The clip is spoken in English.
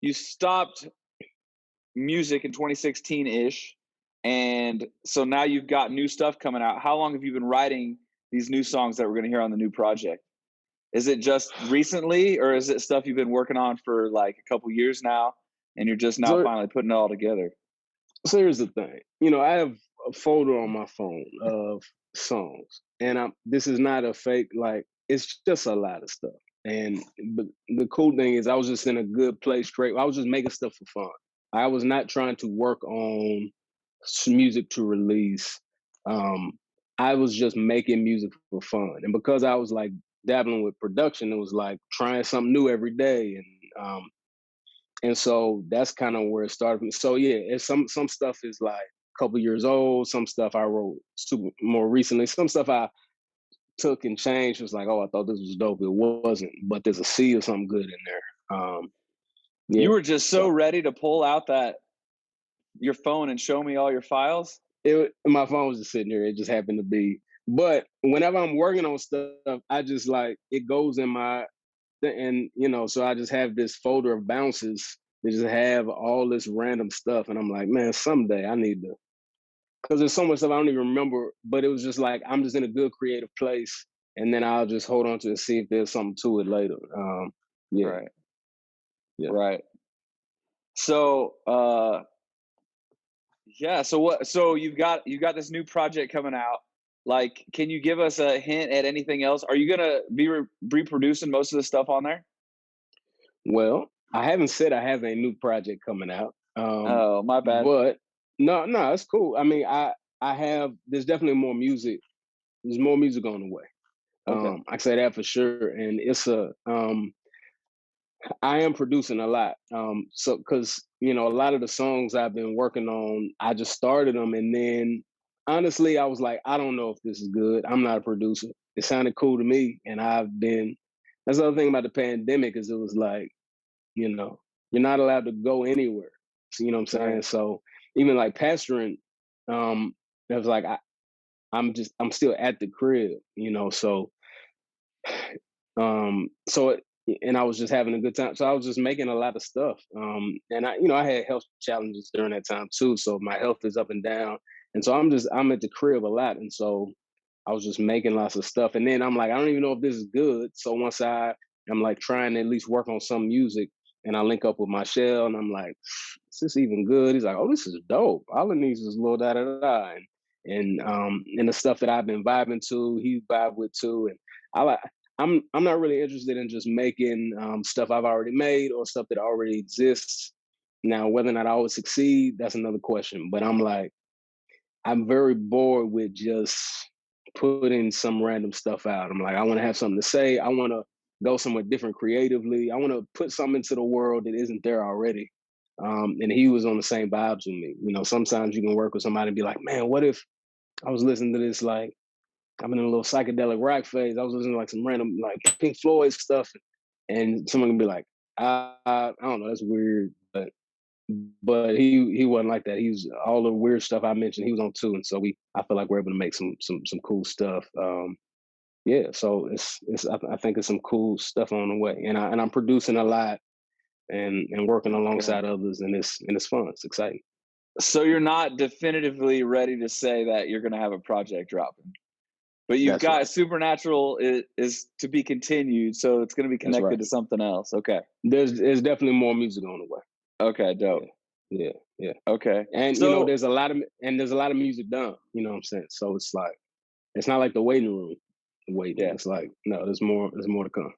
you stopped music in 2016-ish, and so now you've got new stuff coming out. How long have you been writing these new songs that we're gonna hear on the new project? Is it just recently, or is it stuff you've been working on for like a couple years now, and you're just now So, finally putting it all together? so here's the thing. You know, I have a folder on my phone of songs, and this is not a fake. Like, it's just a lot of stuff. And but the cool thing is, I was just in a good place. Straight, I was just making stuff for fun. I was not trying to work on music to release. Um, I was just making music for fun, and because I was like dabbling with production, it was like trying something new every day, and so that's kind of where it started. So yeah, it's some stuff is like a couple years old. Some stuff I wrote super more recently. Some stuff I took and changed. It was like, oh, I thought this was dope. It wasn't, but there's a seed of something good in there. You Yeah. were just so So ready to pull out that your phone and show me all your files? my phone was just sitting here. It just happened to be. But whenever I'm working on stuff, I just like it goes in my and so I just have this folder of bounces that just have all this random stuff, and I'm like, man, someday I need to, because there's so much stuff I don't even remember. But it was just like I'm just in a good creative place, and then I'll just hold on to it, see if there's something to it later. Yeah, Right, yeah. right. So, yeah. So you've got this new project coming out. Like, can you give us a hint at anything else? Are you gonna be reproducing most of the stuff on there? Well, I haven't said I have a new project coming out, Oh, my bad. but no, no, it's cool. I mean, I have. There's definitely more music. There's more music on the way. Okay. I say that for sure, and it's a I am producing a lot. So because a lot of the songs I've been working on, I just started them, and then honestly, I was like, I don't know if this is good. I'm not a producer. It sounded cool to me, and I've been. That's the other thing about the pandemic is it was like, you know, you're not allowed to go anywhere. So, you know what I'm saying? Right. So even like pastoring, it was like I'm still at the crib, so so and I was just having a good time. So I was just making a lot of stuff. And I had health challenges during that time too. So my health is up and down. And so I'm at the crib a lot. And so I was just making lots of stuff. And then I'm like, I don't even know if this is good. So once I'm like trying to at least work on some music, and I link up with my shell, and I'm like, is this even good? He's like, oh, this is dope. All it needs is a little da da da. And the stuff that I've been vibing to, he vibe with too. And I like I'm not really interested in just making stuff I've already made or stuff that already exists. Now, whether or not I would succeed, that's another question. But I'm like, I'm very bored with just putting some random stuff out. I'm like, I want to have something to say. I want to go somewhere different creatively. I want to put something into the world that isn't there already. And he was on the same vibes with me. Sometimes you can work with somebody and be like, man, what if I was listening to this like I'm in a little psychedelic rock phase. I was listening to like some random like Pink Floyd stuff, and someone can be like, I don't know, that's weird, but he wasn't like that. He was all the weird stuff I mentioned. He was on too, and so I feel like we're able to make some cool stuff. Yeah, so I think it's some cool stuff on the way, and I'm producing a lot and working Okay. alongside others, and it's fun. It's exciting. So you're not definitively ready to say that you're gonna have a project dropping, but you've That's got right. Supernatural is to be continued, so it's gonna be That's connected right. to something else. Okay. There's definitely more music on the way. Okay, Yeah, dope. yeah, yeah. Okay. And So there's a lot of music done, you know what I'm saying? So it's like it's not like the waiting room waiting. yeah. It's like, no, there's more to come.